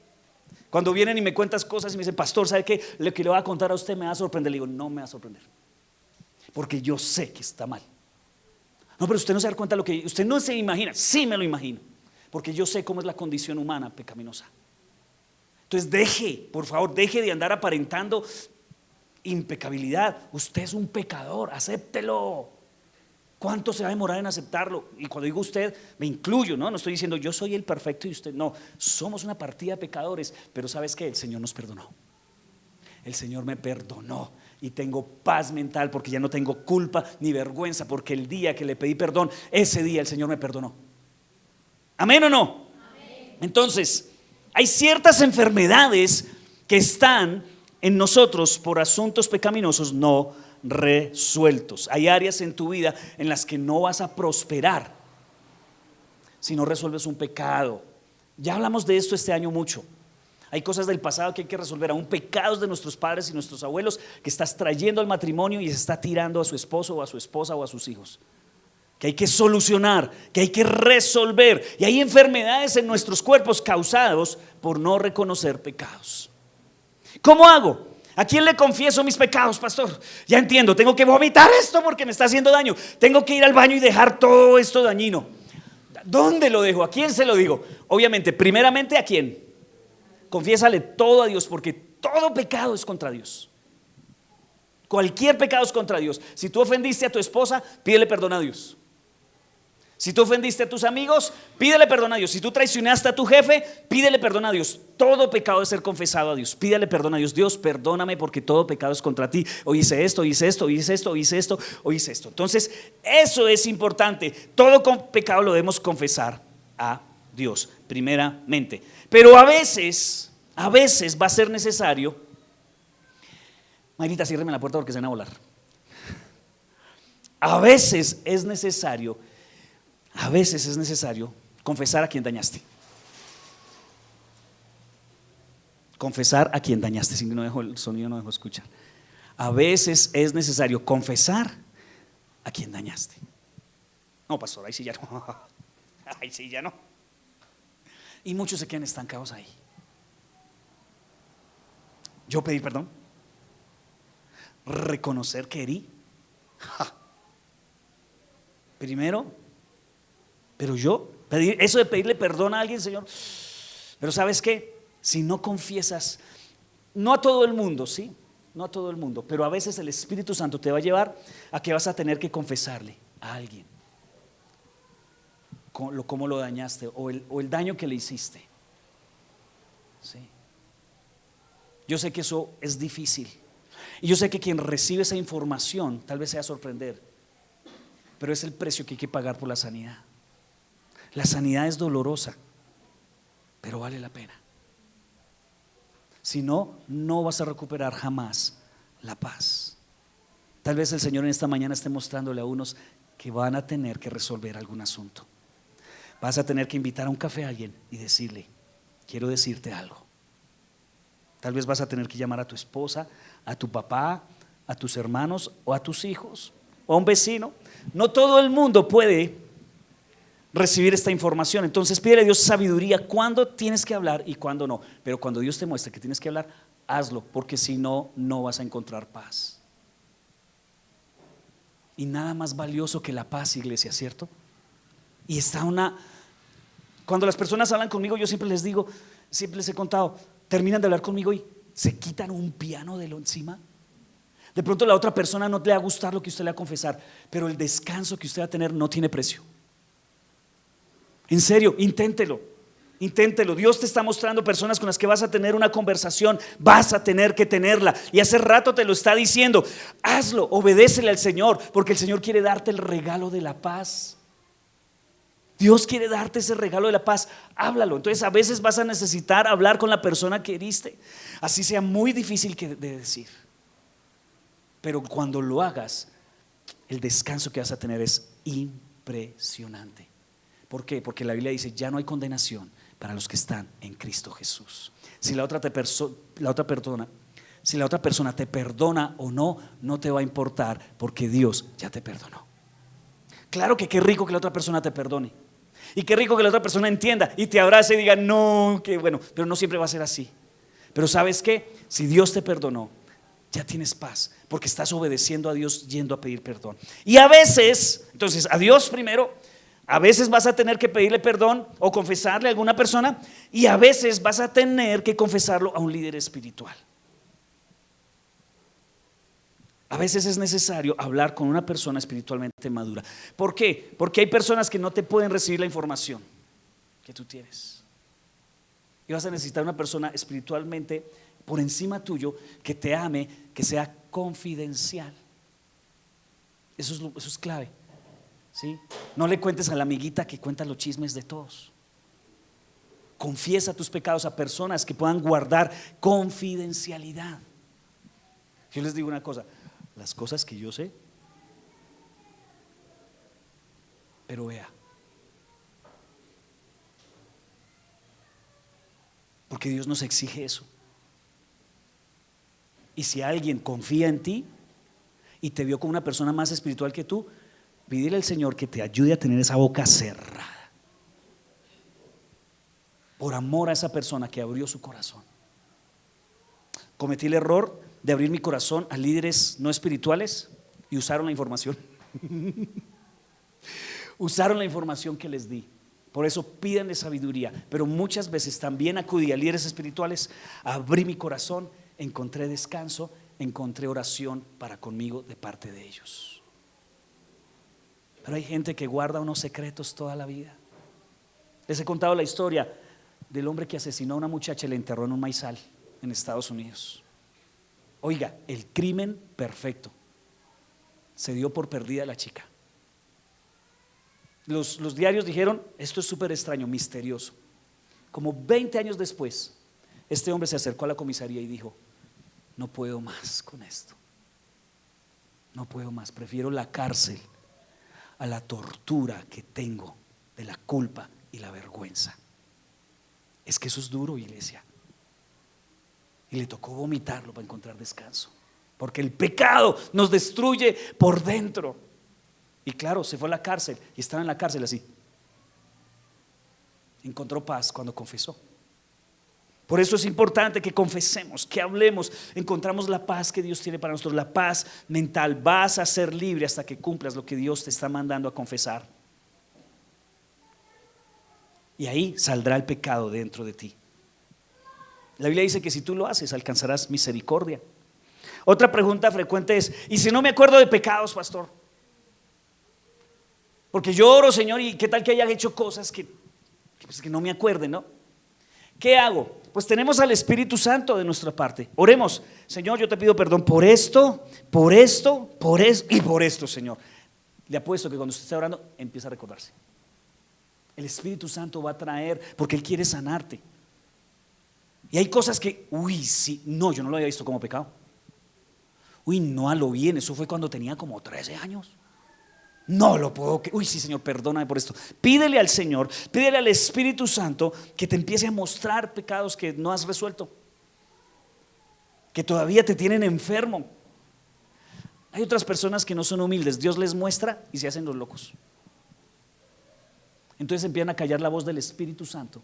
Cuando vienen y me cuentas cosas y me dicen: pastor, ¿sabe qué? Lo que le voy a contar a usted me va a sorprender. Le digo: no me va a sorprender, porque yo sé que está mal. No, pero usted no se da cuenta de lo que usted no se imagina. Sí, me lo imagino, porque yo sé cómo es la condición humana pecaminosa. Entonces por favor, deje de andar aparentando impecabilidad. Usted es un pecador, acéptelo. ¿Cuánto se va a demorar en aceptarlo? Y cuando digo usted, me incluyo, ¿no? No estoy diciendo yo soy el perfecto y usted no. Somos una partida de pecadores, pero ¿sabes qué? El Señor nos perdonó. El Señor me perdonó y tengo paz mental, porque ya no tengo culpa ni vergüenza, porque el día que le pedí perdón, ese día el Señor me perdonó. ¿Amén o no? Amén. Entonces, hay ciertas enfermedades que están en nosotros por asuntos pecaminosos no resueltos. Hay áreas en tu vida en las que no vas a prosperar si no resuelves un pecado. Ya hablamos de esto este año mucho. Hay cosas del pasado que hay que resolver, aún pecados de nuestros padres y nuestros abuelos que estás trayendo al matrimonio y se está tirando a su esposo o a su esposa o a sus hijos, que hay que solucionar, que hay que resolver. Y hay enfermedades en nuestros cuerpos causados por no reconocer pecados. ¿Cómo hago? ¿A quién le confieso mis pecados, pastor? Ya entiendo, tengo que vomitar esto porque me está haciendo daño. Tengo que ir al baño y dejar todo esto dañino. ¿Dónde lo dejo? ¿A quién se lo digo? Obviamente, primeramente, ¿a quién? Confiésale todo a Dios, porque todo pecado es contra Dios. Cualquier pecado es contra Dios. Si tú ofendiste a tu esposa, pídele perdón a Dios. Si tú ofendiste a tus amigos, pídele perdón a Dios. Si tú traicionaste a tu jefe, pídele perdón a Dios. Todo pecado debe ser confesado a Dios. Pídele perdón a Dios. Dios, perdóname porque todo pecado es contra ti. Hoy hice esto, hice esto, hice esto, hice esto, hoy hice esto. Entonces, eso es importante. Todo pecado lo debemos confesar a Dios, primeramente. Pero a veces va a ser necesario. Mayrita, ciérreme la puerta porque se van a volar. A veces es necesario confesar a quien dañaste. Confesar a quien dañaste. Si no dejo el sonido, no dejo escuchar. A veces es necesario confesar a quien dañaste. No, pastor, ahí sí ya no. Ahí sí ya no. Y muchos se quedan estancados ahí. Yo pedí perdón, reconocer que herí. Primero, pero yo pedir eso de pedirle perdón a alguien, Señor. Pero ¿sabes qué? Si no confiesas, no a todo el mundo, sí, no a todo el mundo, pero a veces el Espíritu Santo te va a llevar a que vas a tener que confesarle a alguien cómo lo dañaste o el daño que le hiciste. Sí. Yo sé que eso es difícil y yo sé que quien recibe esa información tal vez se va a sorprender, pero es el precio que hay que pagar por la sanidad. La sanidad es dolorosa, pero vale la pena. Si no, no vas a recuperar jamás la paz. Tal vez el Señor en esta mañana esté mostrándole a unos que van a tener que resolver algún asunto. Vas a tener que invitar a un café a alguien y decirle: quiero decirte algo. Tal vez vas a tener que llamar a tu esposa, a tu papá, a tus hermanos o a tus hijos o a un vecino. No todo el mundo puede recibir esta información, entonces pídele a Dios sabiduría cuándo tienes que hablar y cuándo no. Pero cuando Dios te muestre que tienes que hablar, hazlo, porque si no, no vas a encontrar paz. Y nada más valioso que la paz, iglesia, ¿cierto? Y cuando las personas hablan conmigo, yo siempre les digo, siempre les he contado, terminan de hablar conmigo y se quitan un piano de lo encima. De pronto la otra persona no le va a gustar lo que usted le va a confesar, pero el descanso que usted va a tener no tiene precio. En serio, inténtelo. Dios te está mostrando personas con las que vas a tener una conversación, vas a tener que tenerla, y hace rato te lo está diciendo. Hazlo, obedécele al Señor, porque el Señor quiere darte el regalo de la paz. Dios quiere darte ese regalo de la paz. Háblalo. Entonces a veces vas a necesitar hablar con la persona que heriste, así sea muy difícil de decir, pero cuando lo hagas, el descanso que vas a tener es impresionante. ¿Por qué? Porque la Biblia dice: ya no hay condenación para los que están en Cristo Jesús. Si la otra persona te perdona o no, no te va a importar, porque Dios ya te perdonó. Claro que qué rico que la otra persona te perdone, y qué rico que la otra persona entienda y te abrace y diga: no, qué bueno, pero no siempre va a ser así. Pero ¿sabes qué? Si Dios te perdonó, ya tienes paz, porque estás obedeciendo a Dios, yendo a pedir perdón. Y a veces, entonces, a Dios primero, a veces vas a tener que pedirle perdón o confesarle a alguna persona, y a veces vas a tener que confesarlo a un líder espiritual. A veces es necesario hablar con una persona espiritualmente madura. ¿Por qué? Porque hay personas que no te pueden recibir la información que tú tienes, y vas a necesitar una persona espiritualmente por encima tuyo, que te ame, que sea confidencial. Eso es clave, ¿sí? No le cuentes a la amiguita que cuenta los chismes de todos. Confiesa tus pecados a personas que puedan guardar confidencialidad. Yo les digo una cosa: las cosas que yo sé, pero vea, porque Dios nos exige eso. Y si alguien confía en ti y te vio como una persona más espiritual que tú, pídele al Señor que te ayude a tener esa boca cerrada, por amor a esa persona que abrió su corazón. Cometí el error de abrir mi corazón a líderes no espirituales y usaron la información. Usaron la información que les di. Por eso pídanle sabiduría. Pero muchas veces también acudí a líderes espirituales, abrí mi corazón, encontré descanso, encontré oración para conmigo de parte de ellos. Pero hay gente que guarda unos secretos toda la vida. Les he contado la historia del hombre que asesinó a una muchacha y la enterró en un maizal en Estados Unidos. Oiga, el crimen perfecto. Se dio por perdida la chica. Los diarios dijeron: esto es súper extraño, misterioso. Como 20 años después, este hombre se acercó a la comisaría y dijo: no puedo más con esto. No puedo más, prefiero la cárcel a la tortura que tengo de la culpa y la vergüenza. Es que eso es duro, iglesia. Y le tocó vomitarlo para encontrar descanso, porque el pecado nos destruye por dentro. Y claro, se fue a la cárcel y estaba en la cárcel así. Encontró paz cuando confesó. Por eso es importante que confesemos, que hablemos. Encontramos la paz que Dios tiene para nosotros, la paz mental. Vas a ser libre hasta que cumplas lo que Dios te está mandando a confesar. Y ahí saldrá el pecado dentro de ti. La Biblia dice que si tú lo haces, alcanzarás misericordia. Otra pregunta frecuente es: ¿y si no me acuerdo de pecados, pastor? Porque yo oro, Señor, y qué tal que haya hecho cosas que no me acuerden, ¿no? ¿Qué hago? Pues tenemos al Espíritu Santo de nuestra parte. Oremos: Señor, yo te pido perdón por esto, por esto, por esto y por esto, Señor. Le apuesto que cuando usted está orando, empieza a recordarse. El Espíritu Santo va a traer, porque Él quiere sanarte. Y hay cosas que, sí, no, yo no lo había visto como pecado. No, a lo bien, eso fue cuando tenía como 13 años. No lo puedo. Uy, sí, Señor, perdóname por esto. Pídele al Señor, pídele al Espíritu Santo que te empiece a mostrar pecados que no has resuelto, que todavía te tienen enfermo. Hay otras personas que no son humildes, Dios les muestra y se hacen los locos. Entonces empiezan a callar la voz del Espíritu Santo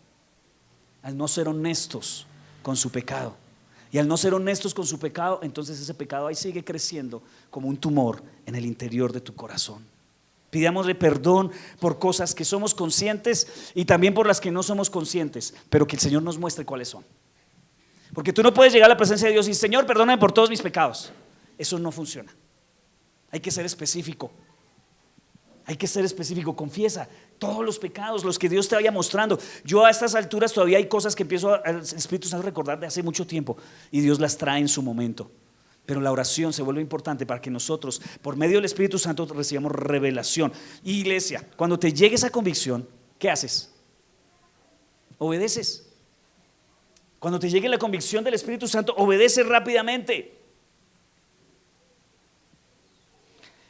al no ser honestos con su pecado. Y al no ser honestos con su pecado, entonces ese pecado ahí sigue creciendo como un tumor en el interior de tu corazón. Pidámosle perdón por cosas que somos conscientes y también por las que no somos conscientes, pero que el Señor nos muestre cuáles son. Porque tú no puedes llegar a la presencia de Dios y Señor, perdóname por todos mis pecados. Eso no funciona. Hay que ser específico. Hay que ser específico. Confiesa todos los pecados, los que Dios te vaya mostrando. Yo a estas alturas todavía hay cosas que empiezo al Espíritu Santo a recordar de hace mucho tiempo y Dios las trae en su momento. Pero la oración se vuelve importante para que nosotros, por medio del Espíritu Santo, recibamos revelación. Y iglesia, cuando te llegue esa convicción, ¿qué haces? Obedeces. Cuando te llegue la convicción del Espíritu Santo, obedeces rápidamente.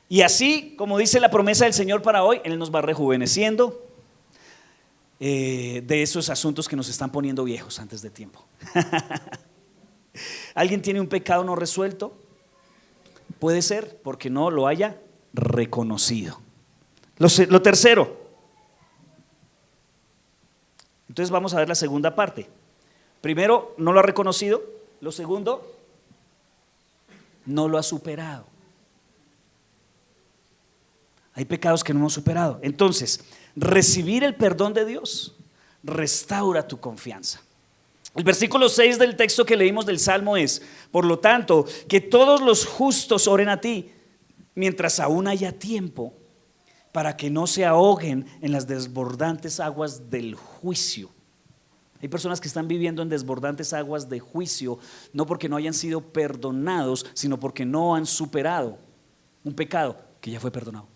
Y así, como dice la promesa del Señor para hoy, Él nos va rejuveneciendo de esos asuntos que nos están poniendo viejos antes de tiempo. ¿Alguien tiene un pecado no resuelto? Puede ser porque no lo haya reconocido. Lo tercero. Entonces vamos a ver la segunda parte. Primero, no lo ha reconocido. Lo segundo, no lo ha superado. Hay pecados que no hemos superado. Entonces, recibir el perdón de Dios restaura tu confianza. El versículo 6 del texto que leímos del Salmo es: por lo tanto, que todos los justos oren a ti mientras aún haya tiempo, para que no se ahoguen en las desbordantes aguas del juicio. Hay personas que están viviendo en desbordantes aguas de juicio, no porque no hayan sido perdonados, sino porque no han superado un pecado que ya fue perdonado.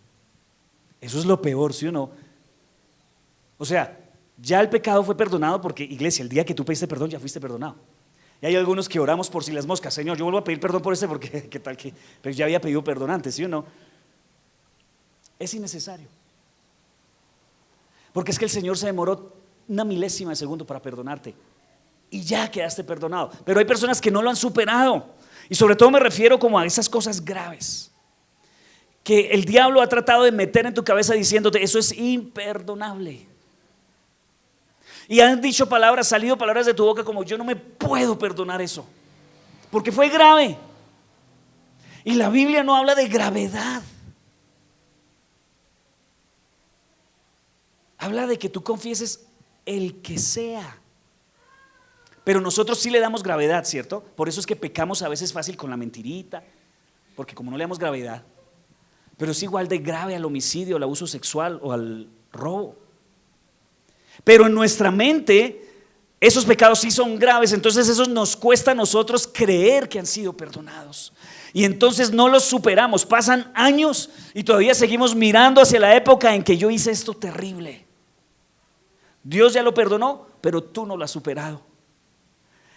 Eso es lo peor, ¿sí o no? O sea, ya el pecado fue perdonado porque, iglesia, el día que tú pediste perdón ya fuiste perdonado. Y hay algunos que oramos por si las moscas. Señor, yo vuelvo a pedir perdón por este porque qué tal que, pero ya había pedido perdón antes, ¿sí o no? Es innecesario. Porque es que el Señor se demoró una milésima de segundo para perdonarte y ya quedaste perdonado. Pero hay personas que no lo han superado, y sobre todo me refiero como a esas cosas graves que el diablo ha tratado de meter en tu cabeza diciéndote: eso es imperdonable. Y han dicho palabras, salido palabras de tu boca como: yo no me puedo perdonar eso, porque fue grave. Y la Biblia no habla de gravedad. Habla de que tú confieses el que sea. Pero nosotros sí le damos gravedad, ¿cierto? Por eso es que pecamos a veces fácil con la mentirita, porque como no le damos gravedad. Pero es igual de grave al homicidio, al abuso sexual o al robo. Pero en nuestra mente esos pecados sí son graves, entonces eso nos cuesta a nosotros creer que han sido perdonados. Y entonces no los superamos, pasan años y todavía seguimos mirando hacia la época en que yo hice esto terrible. Dios ya lo perdonó, pero tú no lo has superado.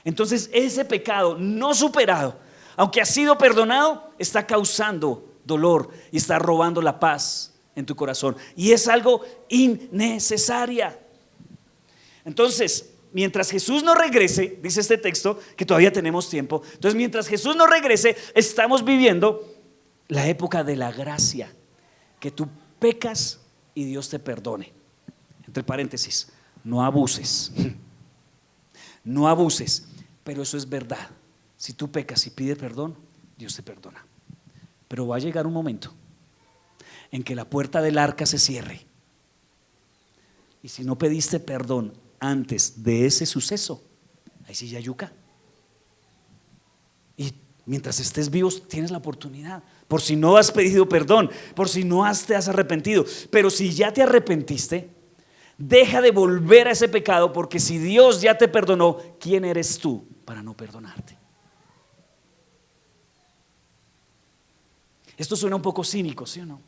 Entonces ese pecado no superado, aunque ha sido perdonado, está causando dolor y está robando la paz en tu corazón, y es algo innecesaria. Entonces, mientras Jesús no regrese, dice este texto que todavía tenemos tiempo. Entonces, mientras Jesús no regrese, estamos viviendo la época de la gracia, que tú pecas y Dios te perdone. Entre paréntesis, no abuses. No abuses, pero eso es verdad. Si tú pecas y pides perdón, Dios te perdona. Pero va a llegar un momento en que la puerta del arca se cierre. Y si no pediste perdón antes de ese suceso, ahí sí ya yuca. Y mientras estés vivos tienes la oportunidad, por si no has pedido perdón, por si no te has arrepentido. Pero si ya te arrepentiste, deja de volver a ese pecado, porque si Dios ya te perdonó, ¿quién eres tú para no perdonarte? Esto suena un poco cínico, ¿sí o no?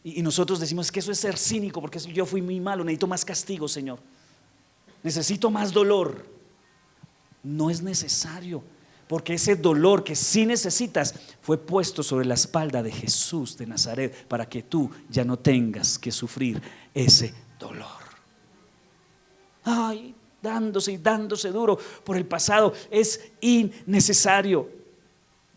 Y nosotros decimos: es que eso es ser cínico, porque yo fui muy malo, necesito más castigo, Señor, necesito más dolor. No es necesario, Porque ese dolor que sí necesitas fue puesto sobre la espalda de Jesús de Nazaret para que tú ya no tengas que sufrir ese dolor. Ay, dándose y dándose duro por el pasado es innecesario.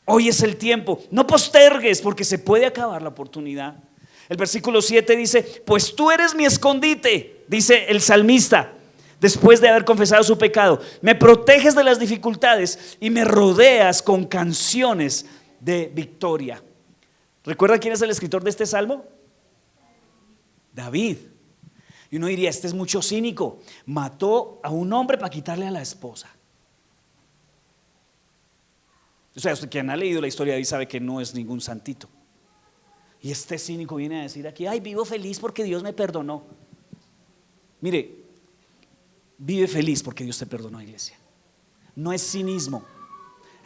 Hoy es el tiempo, no postergues porque se puede acabar la oportunidad. El versículo 7 dice: pues tú eres mi escondite, dice el salmista, después de haber confesado su pecado. Me proteges de las dificultades y me rodeas con canciones de victoria. ¿Recuerda quién es el escritor de este salmo? David. Y uno diría, este es mucho cínico, mató a un hombre para quitarle a la esposa. O sea, usted quien ha leído la historia de David sabe que no es ningún santito. Y este cínico viene a decir aquí: ay, vivo feliz porque Dios me perdonó. Mire, vive feliz porque Dios te perdonó, iglesia. No es cinismo,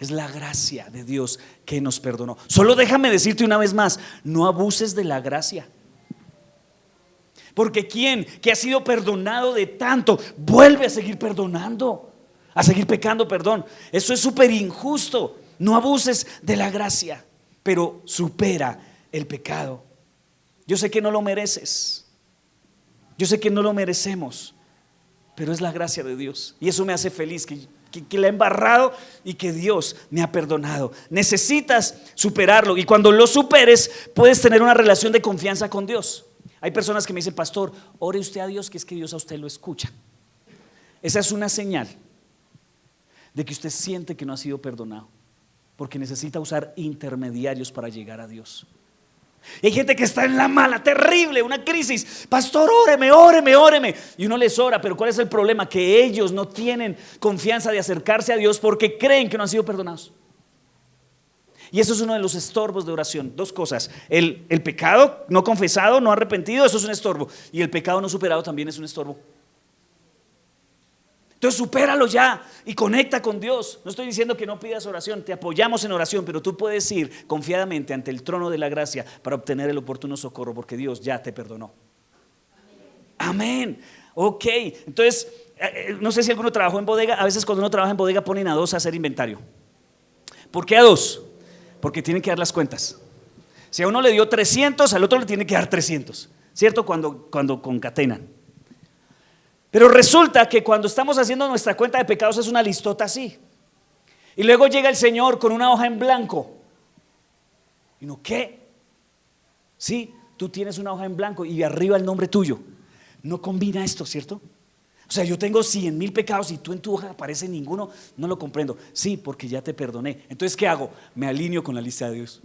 es la gracia de Dios que nos perdonó. Solo déjame decirte una vez más: no abuses de la gracia. Porque quien que ha sido perdonado de tanto vuelve a seguir perdonando, a seguir pecando, perdón. Eso es súper injusto. No abuses de la gracia, pero supera el pecado. Yo sé que no lo mereces, yo sé que no lo merecemos, pero es la gracia de Dios. Y eso me hace feliz, que la he embarrado y que Dios me ha perdonado. Necesitas superarlo, y cuando lo superes puedes tener una relación de confianza con Dios. Hay personas que me dicen: pastor, ore usted a Dios, que es que Dios a usted lo escucha. Esa es una señal de que usted siente que no ha sido perdonado, porque necesita usar intermediarios para llegar a Dios. Y hay gente que está en la mala, terrible, una crisis: pastor, óreme, óreme, óreme. Y uno les ora, pero ¿cuál es el problema? Que ellos no tienen confianza de acercarse a Dios porque creen que no han sido perdonados. Y eso es uno de los estorbos de oración. Dos cosas: el pecado no confesado, no arrepentido, eso es un estorbo. Y el pecado no superado también es un estorbo. Entonces supéralo ya y conecta con Dios. No estoy diciendo que no pidas oración, te apoyamos en oración, pero tú puedes ir confiadamente ante el trono de la gracia para obtener el oportuno socorro, porque Dios ya te perdonó. Amén. Ok, entonces no sé si alguno trabajó en bodega. A veces cuando uno trabaja en bodega ponen a dos a hacer inventario. ¿Por qué a dos? Porque tienen que dar las cuentas. Si a uno le dio 300, al otro le tiene que dar 300, ¿cierto? Cuando concatenan. Pero resulta que cuando estamos haciendo nuestra cuenta de pecados es una listota así. Y luego llega el Señor con una hoja en blanco. Y uno, ¿qué? Sí, tú tienes una hoja en blanco y arriba el nombre tuyo. No combina esto, ¿cierto? O sea, yo tengo 100,000 pecados y tú en tu hoja aparece ninguno. No lo comprendo. Sí, porque ya te perdoné. Entonces, ¿qué hago? Me alineo con la lista de Dios.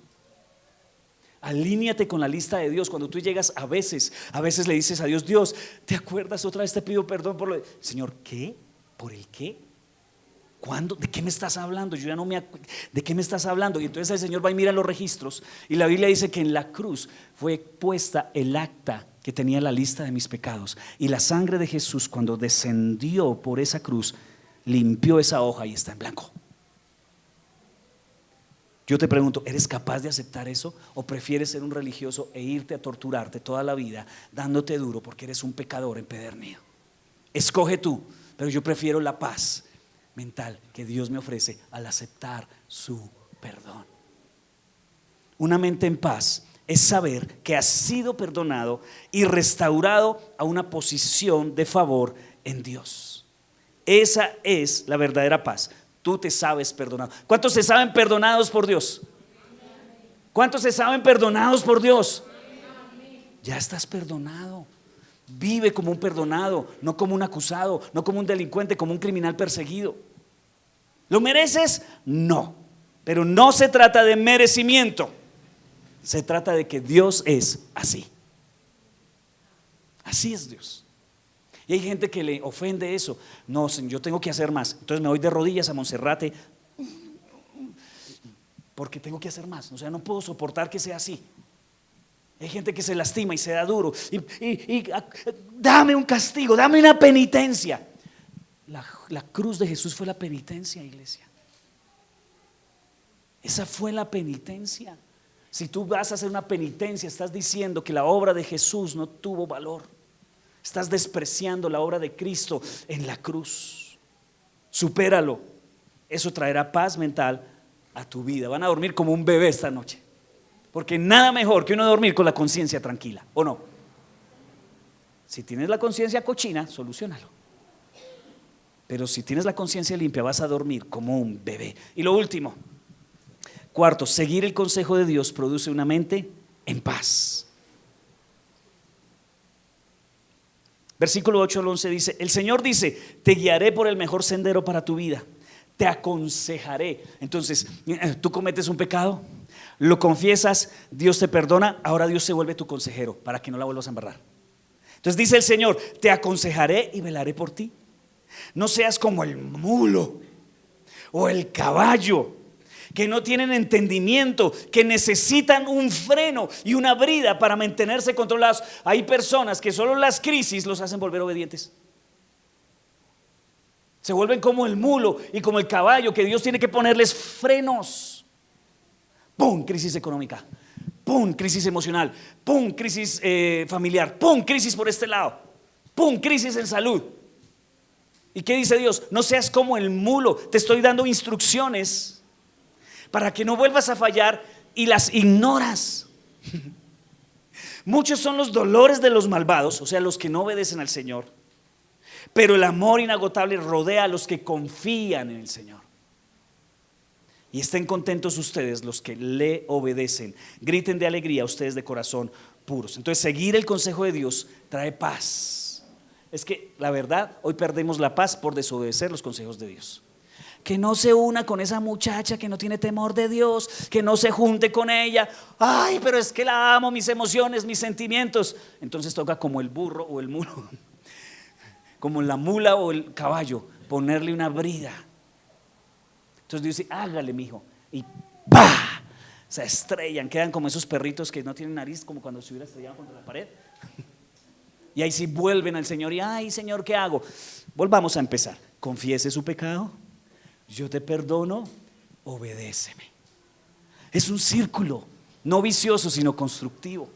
Alíñate con la lista de Dios. Cuando tú llegas a veces le dices a Dios: Dios, ¿te acuerdas? Otra vez te pido perdón por lo de... Señor, ¿qué? ¿Por el qué? ¿Cuándo? ¿De qué me estás hablando? Yo ya no me acuerdo. ¿De qué me estás hablando? Y entonces el Señor va y mira los registros, y la Biblia dice que en la cruz fue puesta el acta que tenía la lista de mis pecados, y la sangre de Jesús, cuando descendió por esa cruz, limpió esa hoja y está en blanco. Yo te pregunto, ¿eres capaz de aceptar eso? ¿O prefieres ser un religioso e irte a torturarte toda la vida dándote duro porque eres un pecador empedernido? Escoge tú, pero yo prefiero la paz mental que Dios me ofrece al aceptar su perdón. Una mente en paz es saber que has sido perdonado y restaurado a una posición de favor en Dios. Esa es la verdadera paz. Tú te sabes perdonado. ¿Cuántos se saben perdonados por Dios? ¿Cuántos se saben perdonados por Dios? Ya estás perdonado. Vive como un perdonado, no como un acusado, no como un delincuente, como un criminal perseguido. ¿Lo mereces? No. Pero no se trata de merecimiento. Se trata de que Dios es así. Así es Dios. Y hay gente que le ofende eso. No, yo tengo que hacer más. Entonces me voy de rodillas a Monserrate porque tengo que hacer más. O sea, no puedo soportar que sea así. Hay gente que se lastima y se da duro y dame un castigo, dame una penitencia. La cruz de Jesús fue la penitencia, iglesia. Esa fue la penitencia. Si tú vas a hacer una penitencia, estás diciendo que la obra de Jesús no tuvo valor. Estás despreciando la obra de Cristo en la cruz. Supéralo. Eso traerá paz mental a tu vida. Van a dormir como un bebé esta noche, porque nada mejor que uno dormir con la conciencia tranquila, ¿o no? Si tienes la conciencia cochina, solucionalo. Pero si tienes la conciencia limpia, vas a dormir como un bebé. Y lo último, cuarto, seguir el consejo de Dios produce una mente en paz. Versículo 8 al 11 dice: el Señor dice, te guiaré por el mejor sendero para tu vida, te aconsejaré. Entonces, tú cometes un pecado, lo confiesas, Dios te perdona, ahora Dios se vuelve tu consejero para que no la vuelvas a embarrar. Entonces dice el Señor, te aconsejaré y velaré por ti. No seas como el mulo o el caballo, que no tienen entendimiento, que necesitan un freno y una brida para mantenerse controlados. Hay personas que solo las crisis los hacen volver obedientes. Se vuelven como el mulo y como el caballo, que Dios tiene que ponerles frenos. ¡Pum! Crisis económica. ¡Pum! Crisis emocional. ¡Pum! Crisis familiar. ¡Pum! Crisis por este lado. ¡Pum! Crisis en salud. ¿Y qué dice Dios? No seas como el mulo. Te estoy dando instrucciones para que no vuelvas a fallar y las ignoras. Muchos son los dolores de los malvados, o sea, los que no obedecen al Señor, pero el amor inagotable rodea a los que confían en el Señor. Y estén contentos ustedes los que le obedecen. Griten de alegría ustedes de corazón puros. Entonces, seguir el consejo de Dios trae paz. Es que la verdad, hoy perdemos la paz por desobedecer los consejos de Dios. Que no se una con esa muchacha que no tiene temor de Dios, que no se junte con ella. Ay, pero es que la amo, mis emociones, mis sentimientos. Entonces toca como el burro o el mulo, como la mula o el caballo, ponerle una brida. Entonces Dios dice, hágale, mijo. Y ¡pah! Se estrellan, quedan como esos perritos que no tienen nariz, como cuando se hubiera estrellado contra la pared. Y ahí sí vuelven al Señor y, ay, Señor, ¿qué hago? Volvamos a empezar. Confiese su pecado, yo te perdono, obedéceme. Es un círculo, no vicioso, sino constructivo.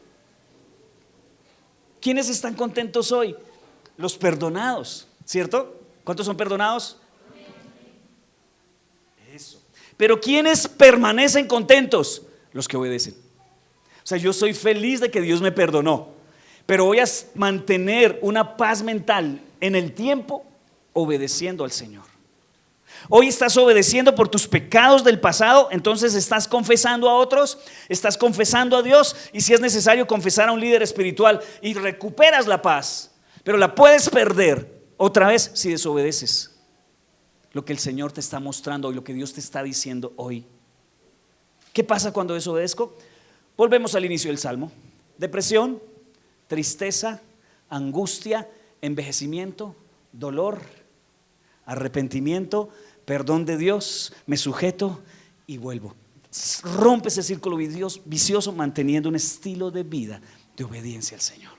¿Quiénes están contentos hoy? Los perdonados, ¿cierto? ¿Cuántos son perdonados? Eso. Pero ¿quiénes permanecen contentos? Los que obedecen. O sea, yo soy feliz de que Dios me perdonó, pero voy a mantener una paz mental en el tiempo obedeciendo al Señor. Hoy estás obedeciendo por tus pecados del pasado, entonces estás confesando a otros, estás confesando a Dios, y si es necesario confesar a un líder espiritual, y recuperas la paz, pero la puedes perder otra vez si desobedeces lo que el Señor te está mostrando hoy, lo que Dios te está diciendo hoy. ¿Qué pasa cuando desobedezco? Volvemos al inicio del Salmo. Depresión, tristeza, angustia, envejecimiento, dolor, arrepentimiento, perdón de Dios, me sujeto y vuelvo. Rompe ese círculo vicioso manteniendo un estilo de vida de obediencia al Señor.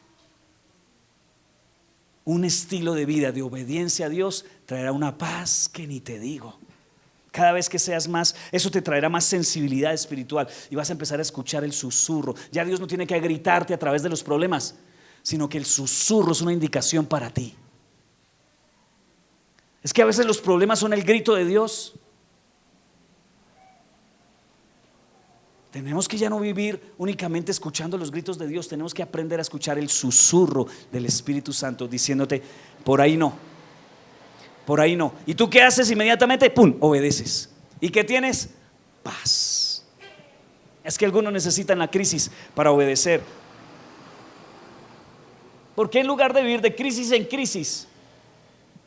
Un estilo de vida de obediencia a Dios traerá una paz que ni te digo. Cada vez que seas más, eso te traerá más sensibilidad espiritual y vas a empezar a escuchar el susurro. Ya Dios no tiene que gritarte a través de los problemas, sino que el susurro es una indicación para ti. Es que a veces los problemas son el grito de Dios. Tenemos que ya no vivir únicamente escuchando los gritos de Dios. Tenemos que aprender a escuchar el susurro del Espíritu Santo diciéndote, por ahí no, por ahí no. ¿Y tú qué haces inmediatamente? ¡Pum! Obedeces. ¿Y qué tienes? Paz. Es que algunos necesitan la crisis para obedecer. ¿Por qué en lugar de vivir de crisis en crisis,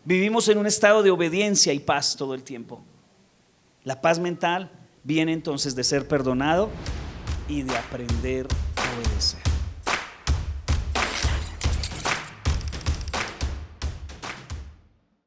vivimos en un estado de obediencia y paz todo el tiempo? La paz mental viene entonces de ser perdonado y de aprender a obedecer.